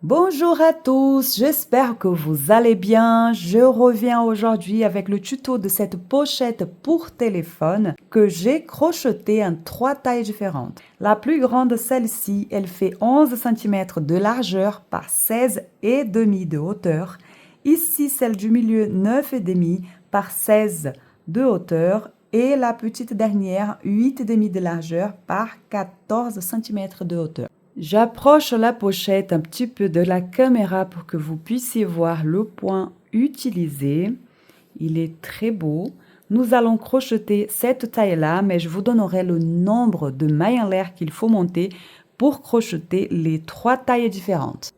Bonjour à tous, j'espère que vous allez bien. Je reviens aujourd'hui avec le tuto de cette pochette pour téléphone que j'ai crochetée en 3 tailles différentes. La plus grande, celle-ci, elle fait 11 cm de largeur par 16,5 de hauteur. Ici, celle du milieu, 9,5 par 16 de hauteur. Et la petite dernière, 8,5 de largeur par 14 cm de hauteur. J'approche la pochette un petit peu de la caméra pour que vous puissiez voir le point utilisé. Il est très beau. Nous allons crocheter cette taille-là, mais je vous donnerai le nombre de mailles en l'air qu'il faut monter pour crocheter les 3 tailles différentes.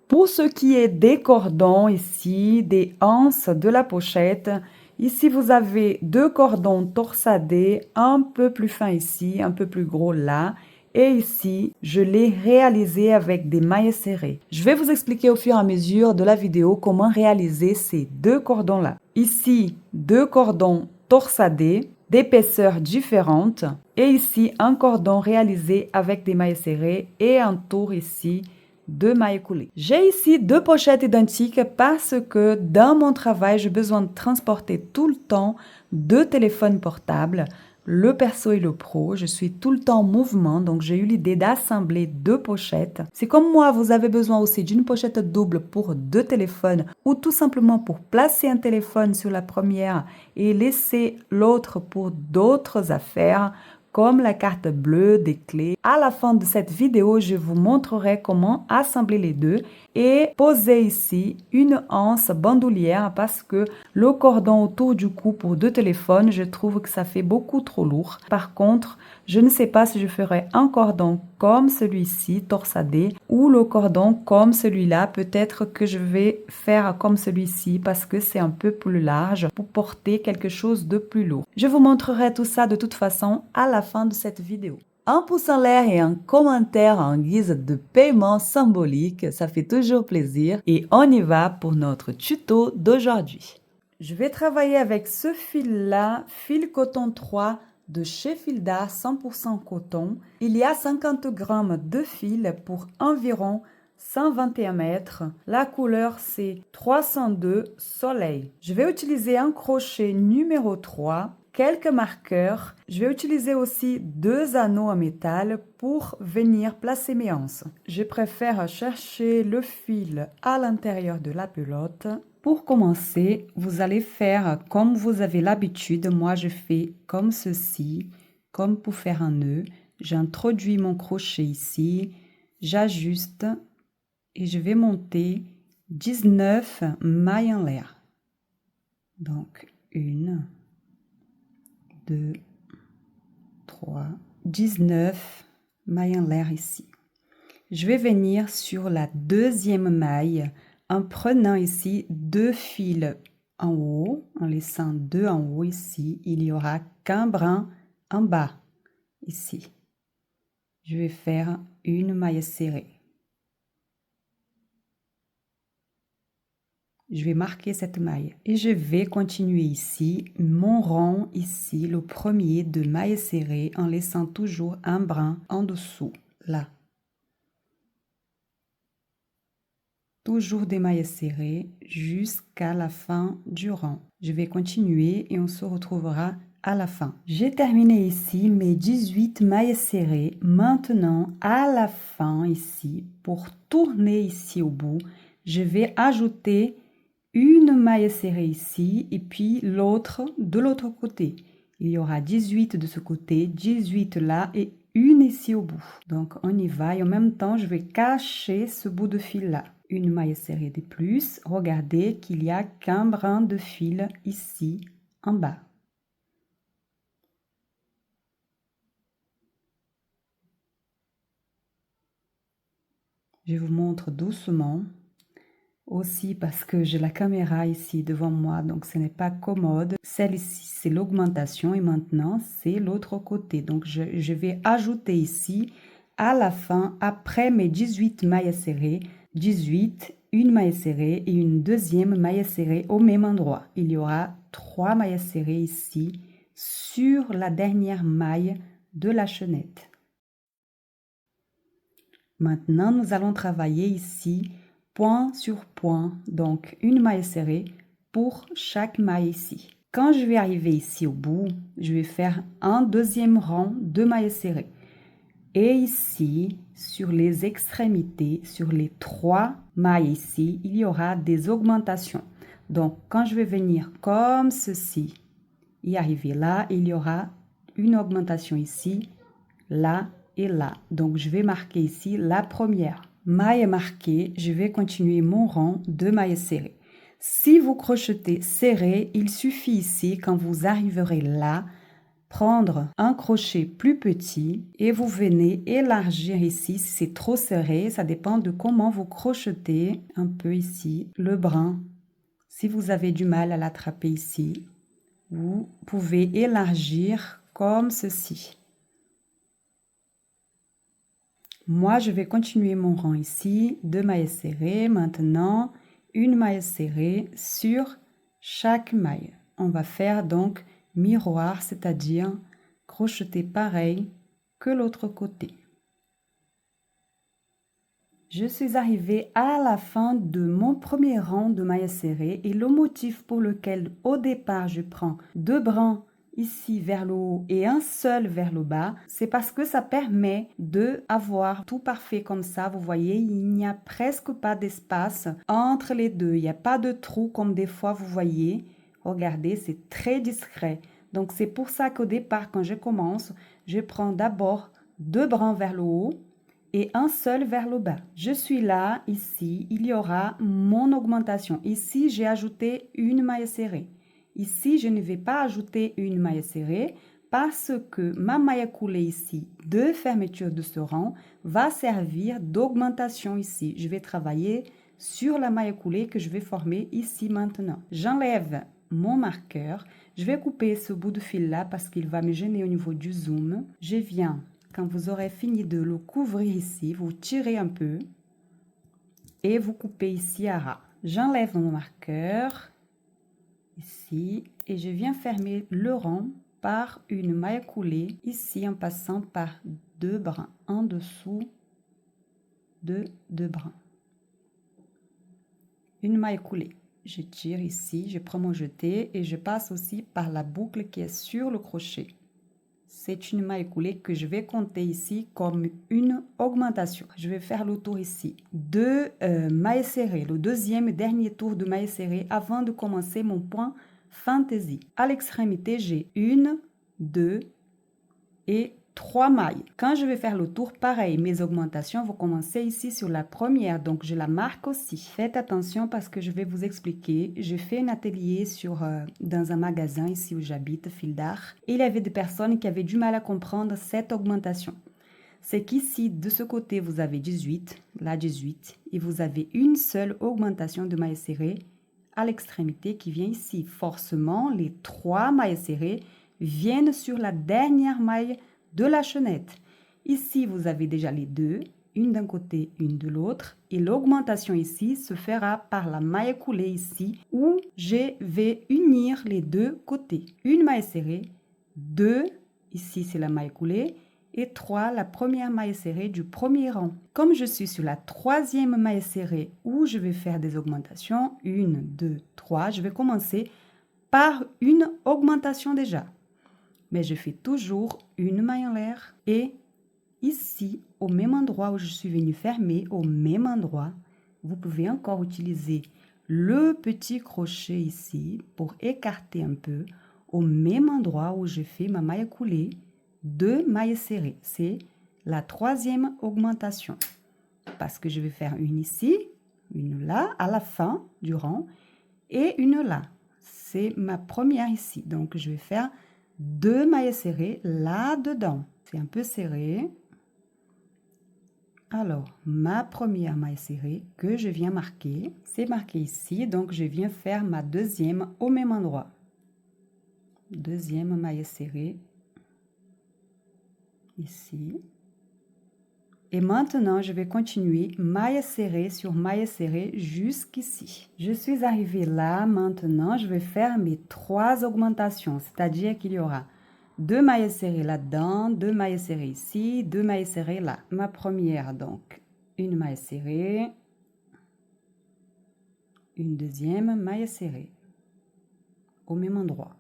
Pour ce qui est des cordons ici, des anses de la pochette, ici vous avez 2 cordons torsadés, un peu plus fin ici, un peu plus gros là. Et ici, je l'ai réalisé avec des mailles serrées. Je vais vous expliquer au fur et à mesure de la vidéo comment réaliser ces 2 cordons-là. Ici, 2 cordons torsadés d'épaisseur différente. Et ici, un cordon réalisé avec des mailles serrées et un tour ici de mailles coulées. J'ai ici 2 pochettes identiques parce que dans mon travail, j'ai besoin de transporter tout le temps 2 téléphones portables, le perso et le pro. Je suis tout le temps en mouvement, donc j'ai eu l'idée d'assembler 2 pochettes. Si comme moi, vous avez besoin aussi d'une pochette double pour 2 téléphones ou tout simplement pour placer un téléphone sur la première et laisser l'autre pour d'autres affaires, comme la carte bleue, des clés. À la fin de cette vidéo, je vous montrerai comment assembler les deux et poser ici une anse bandoulière parce que le cordon autour du cou pour 2 téléphones, je trouve que ça fait beaucoup trop lourd. Par contre, je ne sais pas si je ferai un cordon comme celui-ci, torsadé, ou le cordon comme celui-là. Peut-être que je vais faire comme celui-ci parce que c'est un peu plus large pour porter quelque chose de plus lourd. Je vous montrerai tout ça de toute façon à la fin de cette vidéo. Un pouce en l'air et un commentaire en guise de paiement symbolique, ça fait toujours plaisir. Et on y va pour notre tuto d'aujourd'hui. Je vais travailler avec ce fil-là, fil coton 3 de chez Filda 100% coton. Il y a 50 grammes de fil pour environ 121 mètres. La couleur, c'est 302 soleil. Je vais utiliser un crochet numéro 3, quelques marqueurs. Je vais utiliser aussi 2 anneaux en métal pour venir placer mes anses. Je préfère chercher le fil à l'intérieur de la pelote. Pour commencer, vous allez faire comme vous avez l'habitude. Moi, je fais comme ceci, comme pour faire un nœud. J'introduis mon crochet ici, j'ajuste et je vais monter 19 mailles en l'air. Donc, 1, 2, 3, 19 mailles en l'air ici. Je vais venir sur la deuxième maille en prenant ici 2 fils en haut, en laissant 2 en haut ici. Il n'y aura qu'un brin en bas ici. Je vais faire une maille serrée. Je vais marquer cette maille et je vais continuer ici mon rond ici, le premier de maille serrée en laissant toujours un brin en dessous, là. Toujours des mailles serrées jusqu'à la fin du rang. Je vais continuer et on se retrouvera à la fin. J'ai terminé ici mes 18 mailles serrées. Maintenant, à la fin ici, pour tourner ici au bout, je vais ajouter une maille serrée ici et puis l'autre de l'autre côté. Il y aura 18 de ce côté, 18 là et une ici au bout. Donc on y va et en même temps je vais cacher ce bout de fil là. Une maille serrée de plus. Regardez qu'il y a qu'un brin de fil ici en bas. Je vous montre doucement. Aussi parce que j'ai la caméra ici devant moi, donc ce n'est pas commode. Celle-ci, c'est l'augmentation et maintenant, c'est l'autre côté. Donc, je vais ajouter ici, à la fin, après mes 18 mailles serrées, 18, une maille serrée et une deuxième maille serrée au même endroit. Il y aura 3 mailles serrées ici sur la dernière maille de la chaînette. Maintenant, nous allons travailler ici point sur point, donc une maille serrée pour chaque maille ici. Quand je vais arriver ici au bout, je vais faire un deuxième rang de mailles serrées. Et ici, sur les extrémités, sur les 3 mailles ici, il y aura des augmentations. Donc, quand je vais venir comme ceci et arriver là, il y aura une augmentation ici, là et là. Donc, je vais marquer ici la première. Maille est marquée, je vais continuer mon rang de mailles serrées. Si vous crochetez serré, il suffit ici, quand vous arriverez là, prendre un crochet plus petit et vous venez élargir ici. Si c'est trop serré, ça dépend de comment vous crochetez un peu ici le brin. Si vous avez du mal à l'attraper ici, vous pouvez élargir comme ceci. Moi, je vais continuer mon rang ici, 2 mailles serrées. Maintenant, une maille serrée sur chaque maille. On va faire donc miroir, c'est-à-dire crocheter pareil que l'autre côté. Je suis arrivée à la fin de mon premier rang de mailles serrées et le motif pour lequel au départ je prends 2 brins ici vers le haut et un seul vers le bas, c'est parce que ça permet de avoir tout parfait comme ça. Vous voyez, il n'y a presque pas d'espace entre les deux. Il n'y a pas de trou comme des fois vous voyez. Regardez, c'est très discret. Donc c'est pour ça qu'au départ, quand je commence, je prends d'abord 2 brins vers le haut et un seul vers le bas. Je suis là, ici, il y aura mon augmentation. Ici, j'ai ajouté une maille serrée. Ici, je ne vais pas ajouter une maille serrée parce que ma maille coulée ici de fermeture de ce rang va servir d'augmentation ici. Je vais travailler sur la maille coulée que je vais former ici maintenant. J'enlève mon marqueur. Je vais couper ce bout de fil là parce qu'il va me gêner au niveau du zoom. Je viens, quand vous aurez fini de le couvrir ici, vous tirez un peu et vous coupez ici à ras. J'enlève mon marqueur ici et je viens fermer le rang par une maille coulée ici en passant par 2 brins en dessous de 2 brins. Une maille coulée. Je tire ici, je prends mon jeté et je passe aussi par la boucle qui est sur le crochet. C'est une maille coulée que je vais compter ici comme une augmentation. Je vais faire le tour ici de mailles serrées, le deuxième et dernier tour de mailles serrées avant de commencer mon point fantaisie. À l'extrémité, j'ai 1, 2 et 3 mailles. Quand je vais faire le tour, pareil, mes augmentations vont commencer ici sur la première, donc je la marque aussi. Faites attention parce que je vais vous expliquer. J'ai fait un atelier dans un magasin ici où j'habite, Fil d'Art, et il y avait des personnes qui avaient du mal à comprendre cette augmentation. C'est qu'ici, de ce côté, vous avez 18, là 18, et vous avez une seule augmentation de mailles serrées à l'extrémité qui vient ici. Forcément, les 3 mailles serrées viennent sur la dernière maille de la chaînette. Ici, vous avez déjà les 2, une d'un côté, une de l'autre. Et l'augmentation ici se fera par la maille coulée ici, où je vais unir les 2 côtés. Une maille serrée, 2, ici c'est la maille coulée, et 3, la première maille serrée du premier rang. Comme je suis sur la 3e maille serrée où je vais faire des augmentations, 1, 2, 3, je vais commencer par une augmentation déjà. Mais je fais toujours une maille en l'air et ici, au même endroit où je suis venue fermer, au même endroit, vous pouvez encore utiliser le petit crochet ici pour écarter un peu au même endroit où je fais ma maille coulée, 2 mailles serrées. C'est la 3e augmentation parce que je vais faire une ici, une là à la fin du rang et une là. C'est ma première ici. Donc, je vais faire 2 mailles serrées là-dedans. C'est un peu serré. Alors, ma première maille serrée que je viens marquer, c'est marqué ici. Donc, je viens faire ma deuxième au même endroit. Deuxième maille serrée. Ici. Et maintenant, je vais continuer maille serrée sur maille serrée jusqu'ici. Je suis arrivée là. Maintenant, je vais faire mes 3 augmentations. C'est-à-dire qu'il y aura 2 mailles serrées là-dedans, 2 mailles serrées ici, 2 mailles serrées là. Ma première, donc, une maille serrée, une deuxième maille serrée au même endroit.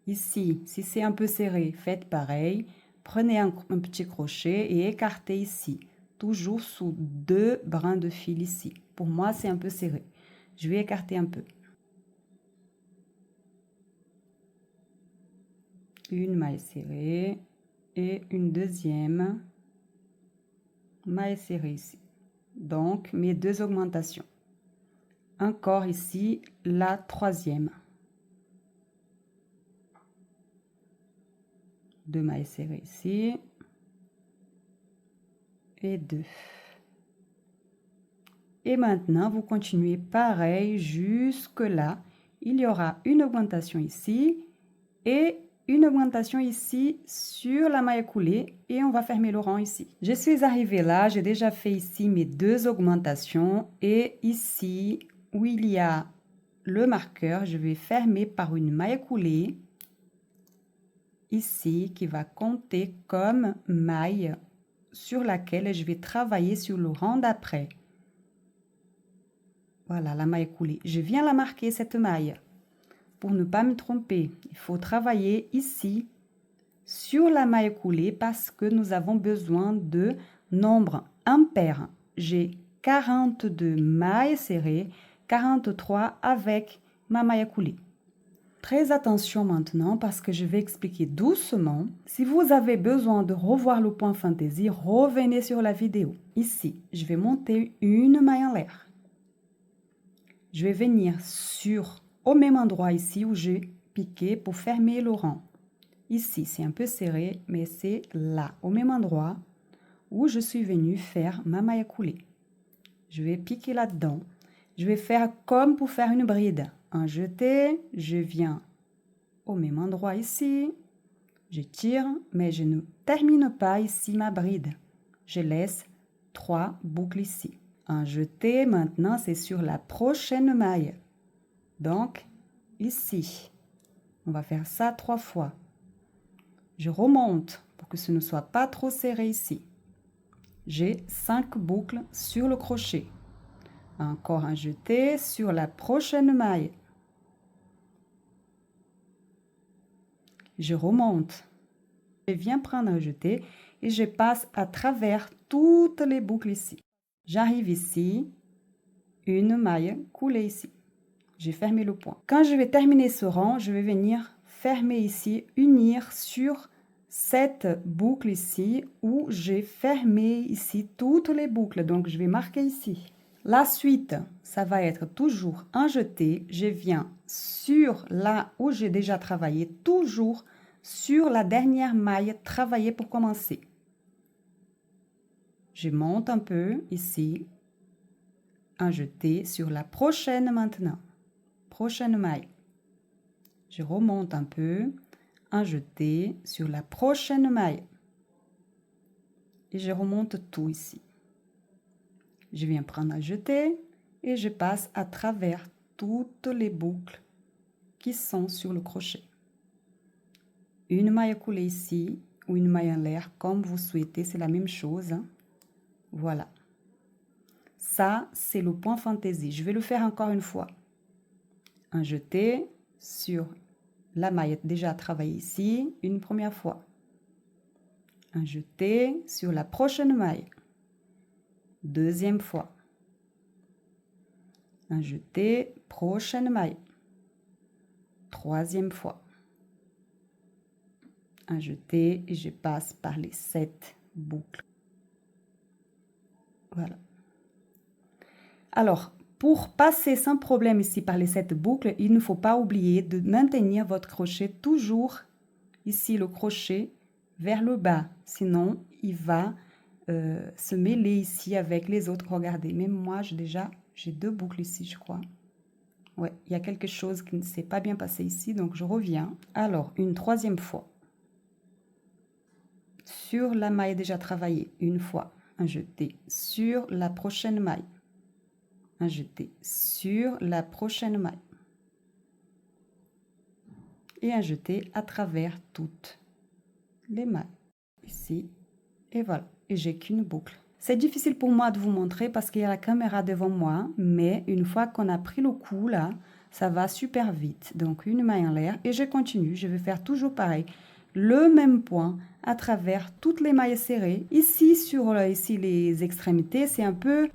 Ici, si c'est un peu serré, faites pareil. Prenez un petit crochet et écartez ici, toujours sous 2 brins de fil ici. Pour moi, c'est un peu serré. Je vais écarter un peu. Une maille serrée et une deuxième maille serrée ici. Donc, mes 2 augmentations. Encore ici, la troisième. 2 mailles serrées ici. Et 2. Et maintenant, vous continuez pareil jusque là. Il y aura une augmentation ici et une augmentation ici sur la maille coulée et on va fermer le rang ici. Je suis arrivée là, j'ai déjà fait ici mes 2 augmentations et ici où il y a le marqueur, je vais fermer par une maille coulée ici qui va compter comme maille sur laquelle je vais travailler sur le rang d'après. Voilà, la maille coulée. Je viens la marquer, cette maille. Pour ne pas me tromper, il faut travailler ici sur la maille coulée parce que nous avons besoin de nombres impairs. J'ai 42 mailles serrées, 43 avec ma maille coulée. Très attention maintenant parce que je vais expliquer doucement. Si vous avez besoin de revoir le point fantaisie, revenez sur la vidéo. Ici, je vais monter une maille en l'air. Je vais venir au même endroit ici où j'ai piqué pour fermer le rang. Ici, c'est un peu serré, mais c'est là, au même endroit où je suis venue faire ma maille coulée. Je vais piquer là-dedans. Je vais faire comme pour faire une bride. Un jeté, je viens au même endroit ici. Je tire, mais je ne termine pas ici ma bride. Je laisse 3 boucles ici. Un jeté, maintenant, c'est sur la prochaine maille. Donc, ici, on va faire ça 3 fois. Je remonte pour que ce ne soit pas trop serré ici. J'ai 5 boucles sur le crochet. Encore un jeté sur la prochaine maille. Je remonte. Je viens prendre un jeté et je passe à travers toutes les boucles ici. J'arrive ici, une maille coulée ici. J'ai fermé le point. Quand je vais terminer ce rang, je vais venir fermer ici, unir sur cette boucle ici où j'ai fermé ici toutes les boucles. Donc, je vais marquer ici. La suite, ça va être toujours un jeté. Je viens sur là où j'ai déjà travaillé, toujours sur la dernière maille travaillée pour commencer. Je monte un peu ici, un jeté sur la prochaine maintenant. Prochaine maille. Je remonte un peu, un jeté sur la prochaine maille. Et je remonte tout ici. Je viens prendre un jeté et je passe à travers toutes les boucles qui sont sur le crochet. Une maille coulée ici ou une maille en l'air, comme vous souhaitez, c'est la même chose. Voilà. Ça, c'est le point fantaisie. Je vais le faire encore une fois. Un jeté sur la maille déjà travaillée ici, une première fois. Un jeté sur la prochaine maille. Deuxième fois. Un jeté, prochaine maille. Troisième fois. Un jeté et je passe par les 7 boucles. Voilà. Alors, pour passer sans problème ici par les 7 boucles, il ne faut pas oublier de maintenir votre crochet toujours ici, le crochet vers le bas. Sinon, il va se mêler ici avec les autres. Regardez, même moi, j'ai 2 boucles ici, je crois. Ouais, il y a quelque chose qui ne s'est pas bien passé ici, donc je reviens. Alors, une troisième fois. Sur la maille déjà travaillée, une fois, un jeté sur la prochaine maille. Un jeté sur la prochaine maille. Et un jeté à travers toutes les mailles. Ici Et voilà, et j'ai qu'une boucle. C'est difficile pour moi de vous montrer parce qu'il y a la caméra devant moi, mais une fois qu'on a pris le coup là, ça va super vite. Donc une maille en l'air et je continue, je vais faire toujours pareil. Le même point à travers toutes les mailles serrées. Ici, ici les extrémités, c'est un peu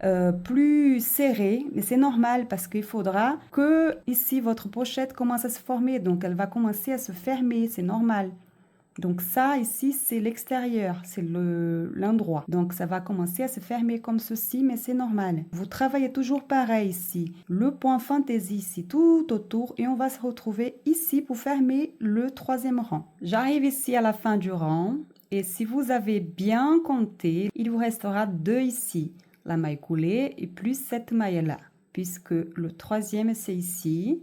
plus serré, mais c'est normal parce qu'il faudra que ici votre pochette commence à se former. Donc elle va commencer à se fermer, c'est normal. Donc ça, ici, c'est l'extérieur, c'est l'endroit. Donc ça va commencer à se fermer comme ceci, mais c'est normal. Vous travaillez toujours pareil ici. Le point fantaisie ici, tout autour, et on va se retrouver ici pour fermer le troisième rang. J'arrive ici à la fin du rang, et si vous avez bien compté, il vous restera 2 ici. La maille coulée et plus cette maille-là, puisque le troisième, c'est ici.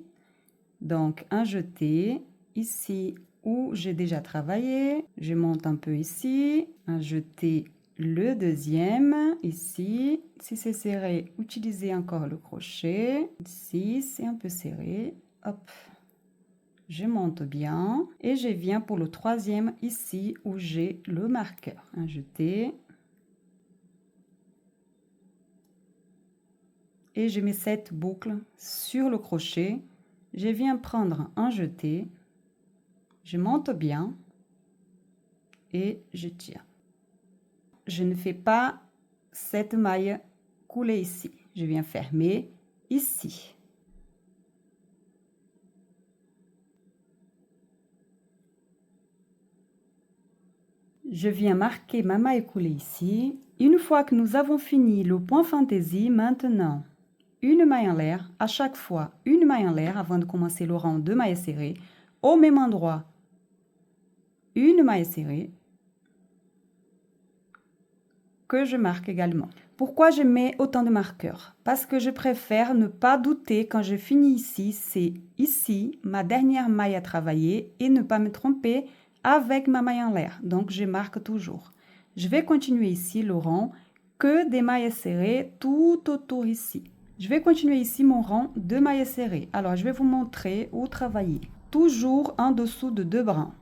Donc un jeté, ici où j'ai déjà travaillé, je monte un peu ici, un jeté le deuxième, ici, si c'est serré, utilisez encore le crochet, ici c'est un peu serré, hop, je monte bien et je viens pour le troisième ici où j'ai le marqueur, un jeté et je mets cette boucle sur le crochet, je viens prendre un jeté, je monte bien et je tire. Je ne fais pas cette maille coulée ici. Je viens fermer ici. Je viens marquer ma maille coulée ici. Une fois que nous avons fini le point fantaisie, maintenant, une maille en l'air, à chaque fois une maille en l'air avant de commencer le rang de mailles serrées. Au même endroit, une maille serrée que je marque également. Pourquoi je mets autant de marqueurs? Parce que je préfère ne pas douter quand je finis ici, c'est ici ma dernière maille à travailler et ne pas me tromper avec ma maille en l'air. Donc je marque toujours. Je vais continuer ici le rang que des mailles serrées tout autour ici. Je vais continuer ici mon rang de mailles serrées. Alors je vais vous montrer où travailler. Toujours en dessous de 2 brins.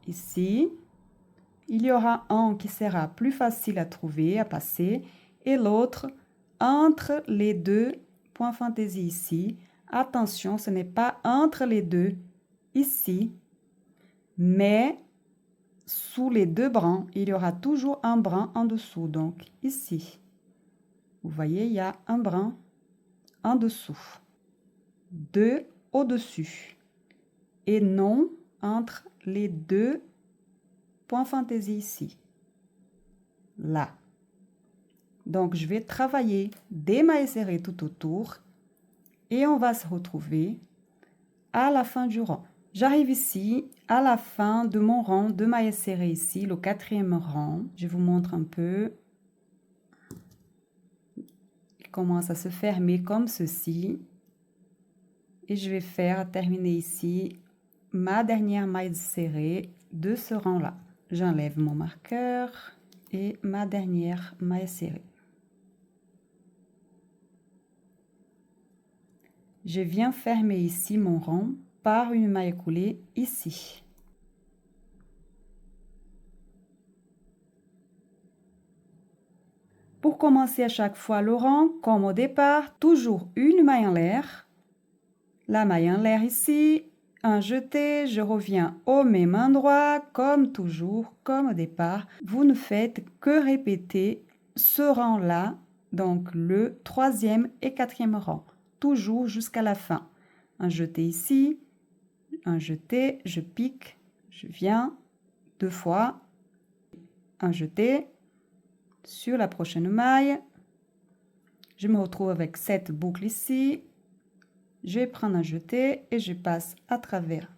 Ici. Il y aura un qui sera plus facile à trouver, à passer, et l'autre entre les 2 points fantaisie ici. Attention, ce n'est pas entre les 2 ici, mais sous les 2 brins, il y aura toujours un brin en dessous, donc ici. Vous voyez, il y a un brin en dessous, 2 au-dessus, et non entre les 2 points fantaisie ici. Là. Donc, je vais travailler des mailles serrées tout autour et on va se retrouver à la fin du rang. J'arrive ici à la fin de mon rang de mailles serrées ici, le 4e rang. Je vous montre un peu. Il commence à se fermer comme ceci. Et je vais terminer ici ma dernière maille serrée de ce rang-là. J'enlève mon marqueur et ma dernière maille serrée. Je viens fermer ici mon rang par une maille coulée ici. Pour commencer à chaque fois le rang, comme au départ, toujours une maille en l'air. La maille en l'air ici, un jeté, je reviens au même endroit, comme toujours, comme au départ. Vous ne faites que répéter ce rang-là, donc le 3e et 4e rang, toujours jusqu'à la fin. Un jeté ici, un jeté, je pique, je viens 2 fois, un jeté sur la prochaine maille. Je me retrouve avec cette boucle ici. Je vais prendre un jeté et je passe à travers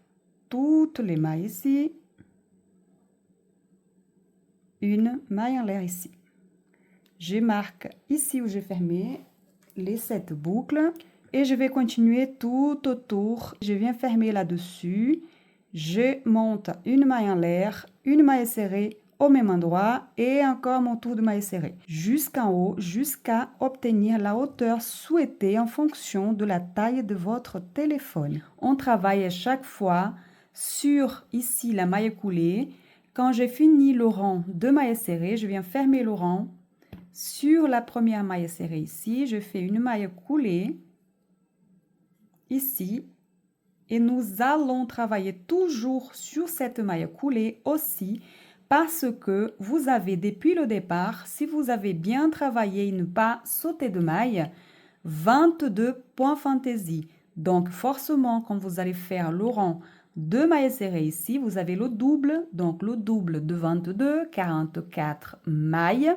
toutes les mailles ici. Une maille en l'air ici. Je marque ici où j'ai fermé les 7 boucles et je vais continuer tout autour. Je viens fermer là-dessus. Je monte une maille en l'air, une maille serrée au même endroit et encore mon tour de maille serrée jusqu'en haut, jusqu'à obtenir la hauteur souhaitée en fonction de la taille de votre téléphone. On travaille à chaque fois sur ici la maille coulée Quand j'ai fini le rang de mailles serrées, je viens fermer le rang. Sur la première maille serrée ici, je fais une maille coulée ici. Et nous allons travailler toujours sur cette maille coulée aussi parce que vous avez depuis le départ, si vous avez bien travaillé et ne pas sauter de maille, 22 points fantaisie. Donc forcément, quand vous allez faire le rang de mailles serrées ici, vous avez le double, donc le double de 22, 44 mailles.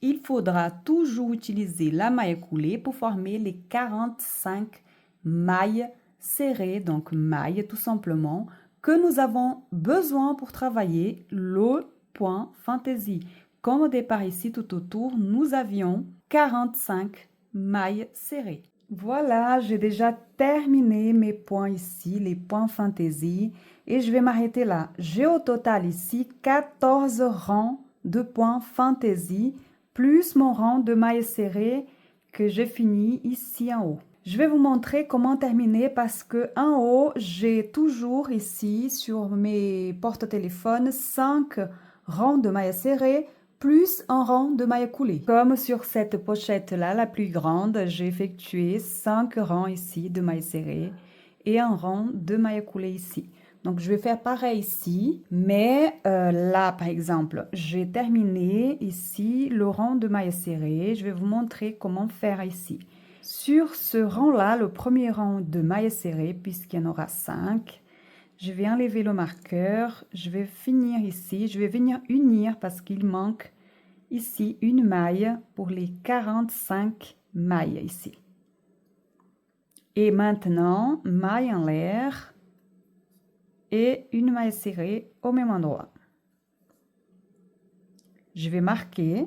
Il faudra toujours utiliser la maille coulée pour former les 45 mailles serrées, donc mailles tout simplement, que nous avons besoin pour travailler le point fantaisie. Comme au départ ici, tout autour, nous avions 45 mailles serrées. Voilà, j'ai déjà terminé mes points ici, les points fantaisie, et je vais m'arrêter là. J'ai au total ici 14 rangs de points fantaisie, plus mon rang de mailles serrées que j'ai fini ici en haut. Je vais vous montrer comment terminer parce que en haut, j'ai toujours ici sur mes porte-téléphones 5 rangs de mailles serrées plus un rang de mailles coulées. Comme sur cette pochette-là, la plus grande, j'ai effectué 5 rangs ici de mailles serrées et un rang de mailles coulées ici. Donc, je vais faire pareil ici, mais là, par exemple, j'ai terminé ici le rang de mailles serrées. Je vais vous montrer comment faire ici. Sur ce rang-là, le premier rang de mailles serrées, puisqu'il y en aura 5, je vais enlever le marqueur, je vais finir ici, je vais venir unir parce qu'il manque ici une maille pour les 45 mailles ici. Et maintenant, maille en l'air et une maille serrée au même endroit. Je vais marquer.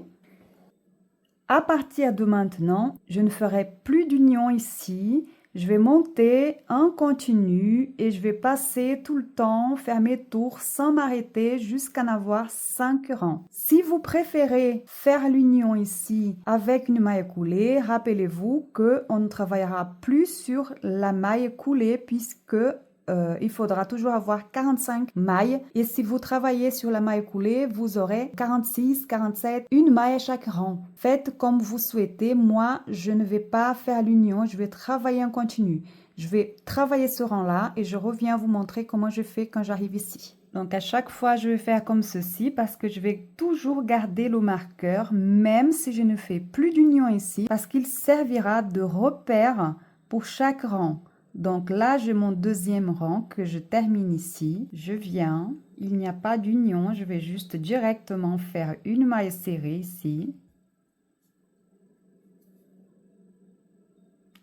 À partir de maintenant, je ne ferai plus d'union ici. Je vais monter en continu et je vais passer tout le temps, faire mes tours sans m'arrêter jusqu'à en avoir 5 rangs. Si vous préférez faire l'union ici avec une maille coulée, rappelez-vous qu'on ne travaillera plus sur la maille coulée puisque il faudra toujours avoir 45 mailles. Et si vous travaillez sur la maille coulée, vous aurez 46, 47, une maille à chaque rang. Faites comme vous souhaitez. Moi, je ne vais pas faire l'union, je vais travailler en continu. Je vais travailler ce rang-là et je reviens vous montrer comment je fais quand j'arrive ici. Donc, à chaque fois, je vais faire comme ceci parce que je vais toujours garder le marqueur, même si je ne fais plus d'union ici, parce qu'il servira de repère pour chaque rang. Donc là, j'ai mon deuxième rang que je termine ici. Je viens, il n'y a pas d'union, je vais juste directement faire une maille serrée ici.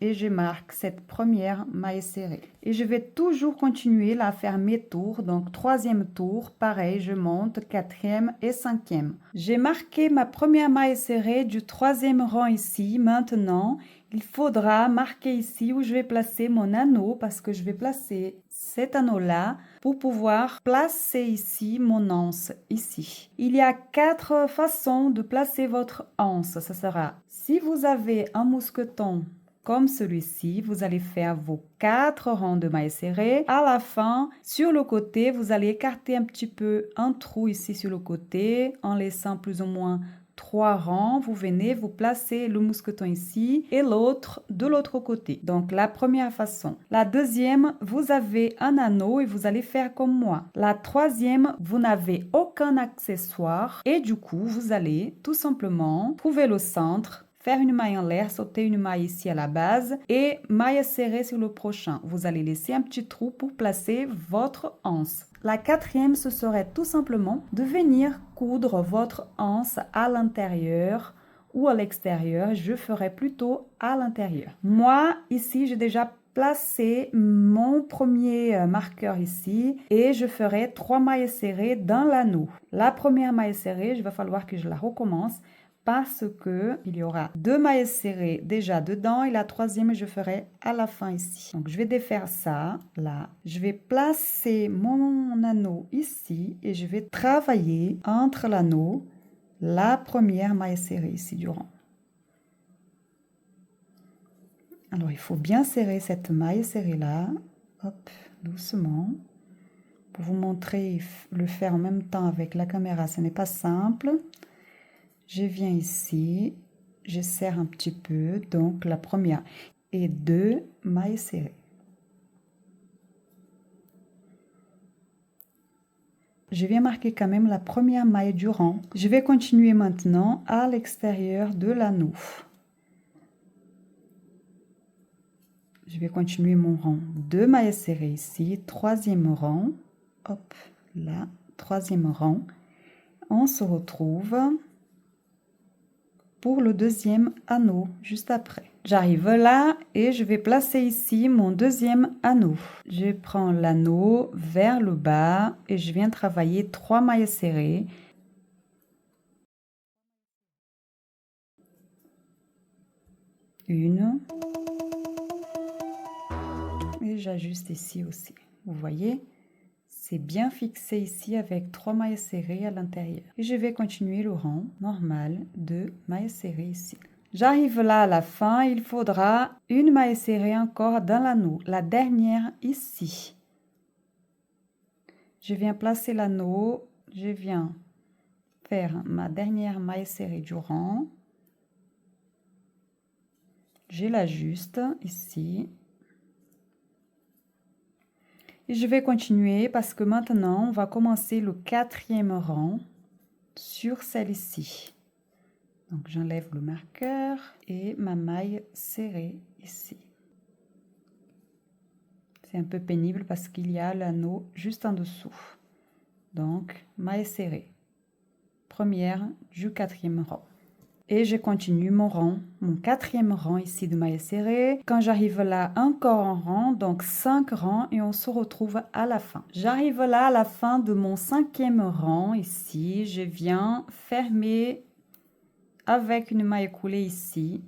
Et je marque cette première maille serrée. Et je vais toujours continuer à faire mes tours. Donc, troisième tour, pareil, je monte, quatrième et cinquième. J'ai marqué ma première maille serrée du troisième rang ici. Maintenant, il faudra marquer ici où je vais placer mon anneau parce que je vais placer cet anneau-là pour pouvoir placer ici mon anse ici. Il y a 4 façons de placer votre anse. Ça sera, si vous avez un mousqueton comme celui-ci, vous allez faire vos 4 rangs de mailles serrées. À la fin, sur le côté, vous allez écarter un petit peu un trou ici sur le côté en laissant plus ou moins 3 rangs. Vous venez, vous placez le mousqueton ici et l'autre de l'autre côté. Donc, la première façon. La deuxième, vous avez un anneau et vous allez faire comme moi. La troisième, vous n'avez aucun accessoire et du coup, vous allez tout simplement trouver le centre, faire une maille en l'air, sauter une maille ici à la base et maille serrée sur le prochain. Vous allez laisser un petit trou pour placer votre anse. La quatrième, ce serait tout simplement de venir coudre votre anse à l'intérieur ou à l'extérieur. Je ferai plutôt à l'intérieur. Moi, ici, j'ai déjà placé mon premier marqueur ici et je ferai 3 mailles serrées dans l'anneau. La première maille serrée, il va falloir que je la recommence parce que il y aura 2 mailles serrées déjà dedans et la troisième je ferai à la fin ici. Donc je vais défaire ça là. Je vais placer mon anneau ici et je vais travailler entre l'anneau la première maille serrée ici du rang. Alors il faut bien serrer cette maille serrée là. Hop, doucement Pour vous montrer le faire en même temps avec la caméra, ce n'est pas simple. Je viens ici, je serre un petit peu, donc la première et 2 mailles serrées. Je viens marquer quand même la première maille du rang. Je vais continuer maintenant à l'extérieur de l'anneau. Je vais continuer mon rang. 2 mailles serrées ici, troisième rang. Hop, là, troisième rang. On se retrouve pour le deuxième anneau juste après. J'arrive là et je vais placer ici mon deuxième anneau. Je prends l'anneau vers le bas et je viens travailler 3 mailles serrées. Une. Et j'ajuste ici aussi. Vous voyez, c'est bien fixé ici avec 3 mailles serrées à l'intérieur. Et je vais continuer le rang normal de mailles serrées ici. J'arrive là à la fin, il faudra une maille serrée encore dans l'anneau, la dernière ici. Je viens placer l'anneau, je viens faire ma dernière maille serrée du rang. Je l'ajuste ici. Et je vais continuer parce que maintenant, on va commencer le 4e rang sur celle-ci. Donc, j'enlève le marqueur et ma maille serrée ici. C'est un peu pénible parce qu'il y a l'anneau juste en dessous. Donc, maille serrée. Première du 4e rang. Et je continue mon rang, mon 4e rang ici de mailles serrées. Quand j'arrive là, encore en rang, donc 5 rangs et on se retrouve à la fin. J'arrive là à la fin de mon 5e rang ici. Je viens fermer avec une maille coulée ici.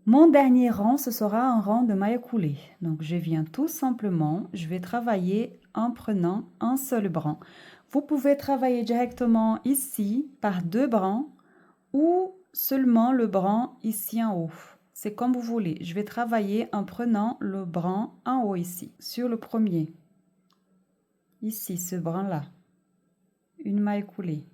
Mon dernier rang, ce sera un rang de mailles coulées. Donc, je viens tout simplement, je vais travailler en prenant un seul brin. Vous pouvez travailler directement ici par 2 brins ou seulement le brin ici en haut. C'est comme vous voulez. Je vais travailler en prenant le brin en haut ici, sur le premier. Ici, ce brin-là. Une maille coulée.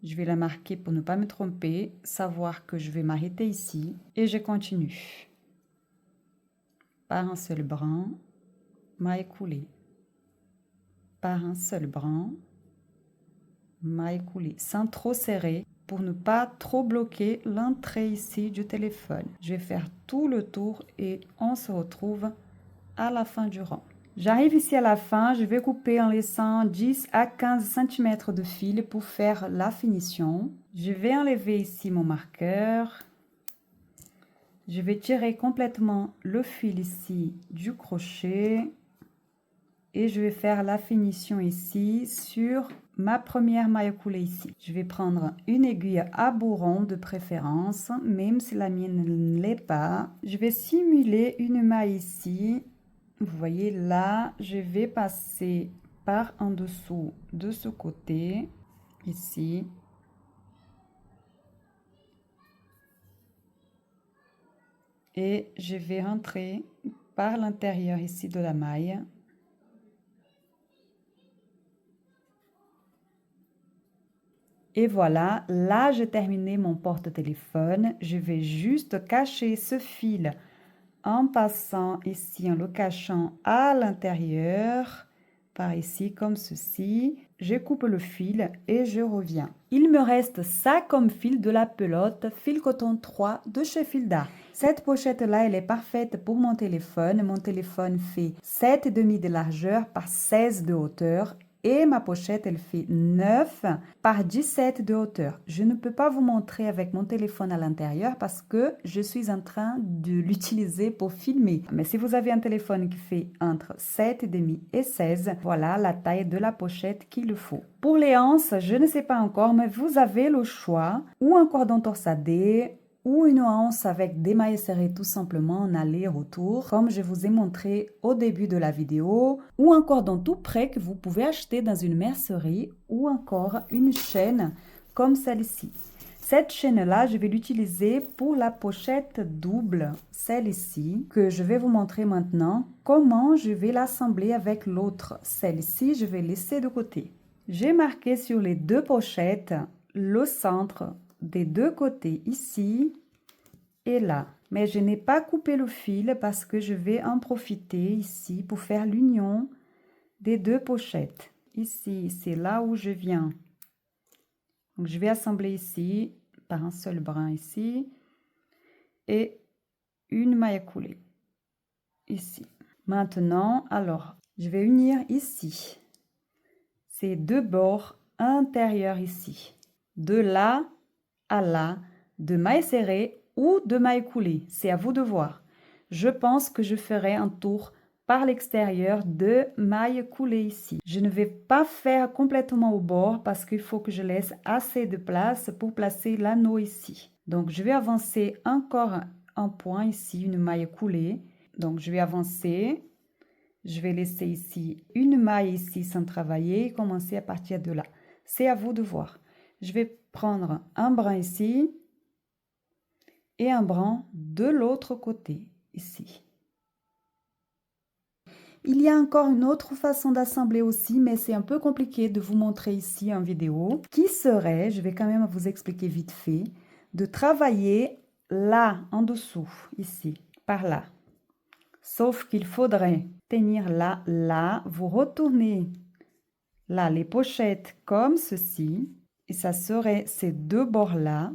Je vais la marquer pour ne pas me tromper, savoir que je vais m'arrêter ici et je continue. Par un seul brin, maille coulée. Par un seul brin, maille coulée, sans trop serrer pour ne pas trop bloquer l'entrée ici du téléphone. Je vais faire tout le tour et on se retrouve à la fin du rang. J'arrive ici à la fin, je vais couper en laissant 10 à 15 cm de fil pour faire la finition. Je vais enlever ici mon marqueur. Je vais tirer complètement le fil ici du crochet. Et je vais faire la finition ici sur ma première maille coulée ici. Je vais prendre une aiguille à bourron de préférence, même si la mienne ne l'est pas. Je vais simuler une maille ici. Vous voyez là, je vais passer par en dessous de ce côté, ici. Et je vais rentrer par l'intérieur ici de la maille. Et voilà, là j'ai terminé mon porte-téléphone. Je vais juste cacher ce fil en passant ici, en le cachant à l'intérieur, par ici comme ceci. Je coupe le fil et je reviens. Il me reste ça comme fil de la pelote, fil coton 3 de chez Fil d'Art. Cette pochette-là, elle est parfaite pour mon téléphone. Mon téléphone fait 7,5 de largeur par 16 de hauteur. Et ma pochette, elle fait 9 par 17 de hauteur. Je ne peux pas vous montrer avec mon téléphone à l'intérieur parce que je suis en train de l'utiliser pour filmer. Mais si vous avez un téléphone qui fait entre 7,5 et 16, voilà la taille de la pochette qu'il faut. Pour les anses, je ne sais pas encore, mais vous avez le choix. Ou un cordon torsadé, ou une anse avec des mailles serrées tout simplement en aller-retour, comme je vous ai montré au début de la vidéo, ou un cordon tout prêt que vous pouvez acheter dans une mercerie, ou encore une chaîne comme celle-ci. Cette chaîne-là, je vais l'utiliser pour la pochette double, celle ici, que je vais vous montrer maintenant comment je vais l'assembler avec l'autre. Celle-ci, je vais laisser de côté. J'ai marqué sur les deux pochettes le centre des deux côtés ici et là. Mais je n'ai pas coupé le fil parce que je vais en profiter ici pour faire l'union des deux pochettes. Ici, c'est là où je viens. Donc, je vais assembler ici par un seul brin ici et une maille à couler ici. Maintenant, alors, je vais unir ici ces deux bords intérieurs ici. De là à là, de mailles serrées ou de mailles coulées. C'est à vous de voir. Je pense que je ferai un tour par l'extérieur de mailles coulées ici. Je ne vais pas faire complètement au bord parce qu'il faut que je laisse assez de place pour placer l'anneau ici. Donc, je vais avancer encore un point ici, une maille coulée. Donc, je vais avancer. Je vais laisser ici une maille ici sans travailler et commencer à partir de là. C'est à vous de voir. Je vais prendre un brin ici et un brin de l'autre côté ici. Il y a encore une autre façon d'assembler aussi, mais c'est un peu compliqué de vous montrer ici en vidéo, qui serait, je vais quand même vous expliquer vite fait, de travailler là, en dessous, ici, par là. Sauf qu'il faudrait tenir là, là, vous retournez là les pochettes comme ceci, et ça serait ces deux bords-là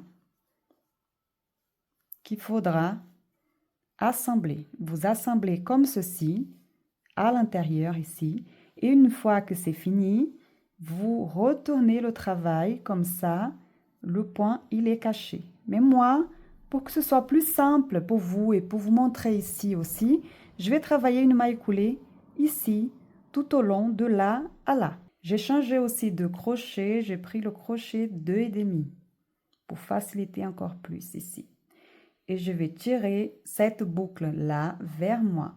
qu'il faudra assembler. Vous assemblez comme ceci, à l'intérieur ici, et une fois que c'est fini, vous retournez le travail comme ça, le point il est caché. Mais moi, pour que ce soit plus simple pour vous et pour vous montrer ici aussi, je vais travailler une maille coulée ici, tout au long de là à là. J'ai changé aussi de crochet, j'ai pris le crochet 2,5 pour faciliter encore plus ici. Et je vais tirer cette boucle là vers moi,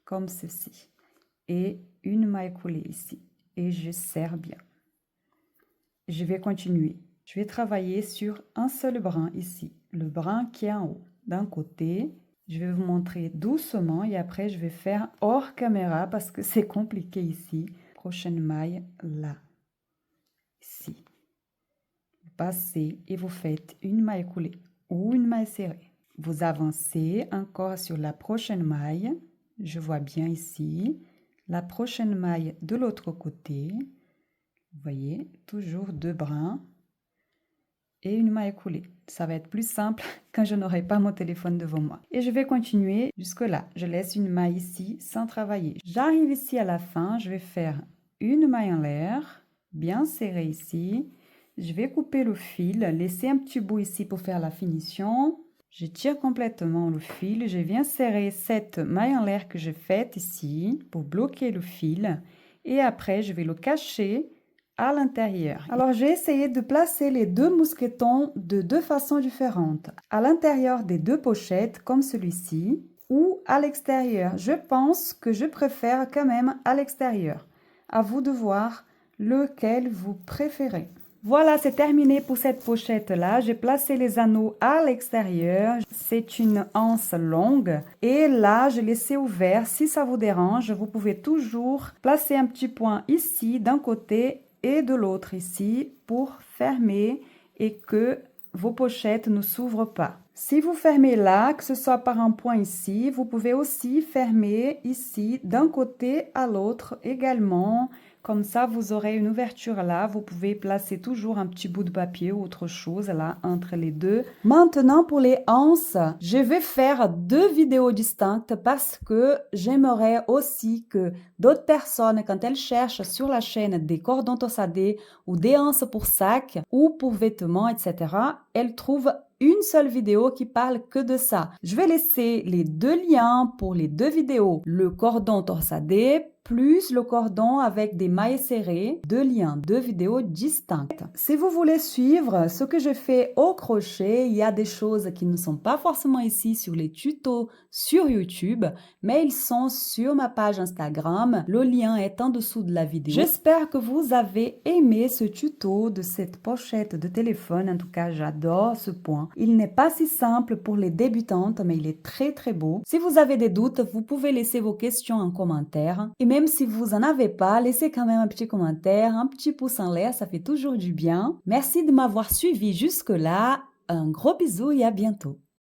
comme ceci, et une maille coulée ici, et je serre bien. Je vais continuer. Je vais travailler sur un seul brin ici, le brin qui est en haut. D'un côté, je vais vous montrer doucement et après je vais faire hors caméra parce que c'est compliqué ici. Prochaine maille là, ici. Vous passez et vous faites une maille coulée ou une maille serrée. Vous avancez encore sur la prochaine maille. Je vois bien ici. La prochaine maille de l'autre côté. Vous voyez, toujours deux brins et une maille coulée. Ça va être plus simple quand je n'aurai pas mon téléphone devant moi. Et je vais continuer jusque là. Je laisse une maille ici sans travailler. J'arrive ici à la fin. Je vais faire une maille en l'air, bien serrée ici. Je vais couper le fil, laisser un petit bout ici pour faire la finition. Je tire complètement le fil. Je viens serrer cette maille en l'air que j'ai faite ici pour bloquer le fil. Et après, je vais le cacher à l'intérieur. Alors, j'ai essayé de placer les deux mousquetons de deux façons différentes. À l'intérieur des deux pochettes, comme celui-ci, ou à l'extérieur. Je pense que je préfère quand même à l'extérieur. À vous de voir lequel vous préférez. Voilà, c'est terminé pour cette pochette-là. J'ai placé les anneaux à l'extérieur. C'est une anse longue. Et là, je l'ai laissé ouvert. Si ça vous dérange, vous pouvez toujours placer un petit point ici, d'un côté et de l'autre ici, pour fermer et que vos pochettes ne s'ouvrent pas. Si vous fermez là, que ce soit par un point ici, vous pouvez aussi fermer ici, d'un côté à l'autre également. Comme ça, vous aurez une ouverture là. Vous pouvez placer toujours un petit bout de papier ou autre chose là entre les deux. Maintenant, pour les anses, je vais faire deux vidéos distinctes parce que j'aimerais aussi que d'autres personnes, quand elles cherchent sur la chaîne des cordons torsadés ou des anses pour sacs ou pour vêtements, etc., elles trouvent une seule vidéo qui parle que de ça. Je vais laisser les deux liens pour les deux vidéos, le cordon torsadé plus le cordon avec des mailles serrées, 2 liens, 2 vidéos distinctes. Si vous voulez suivre ce que je fais au crochet, il y a des choses qui ne sont pas forcément ici sur les tutos sur YouTube, mais ils sont sur ma page Instagram. Le lien est en dessous de la vidéo. J'espère que vous avez aimé ce tuto de cette pochette de téléphone. En tout cas, j'adore ce point. Il n'est pas si simple pour les débutantes, mais il est très très beau. Si vous avez des doutes, vous pouvez laisser vos questions en commentaire. Et même si vous en avez pas, laissez quand même un petit commentaire, un petit pouce en l'air, ça fait toujours du bien. Merci de m'avoir suivi jusque-là. Un gros bisou et à bientôt.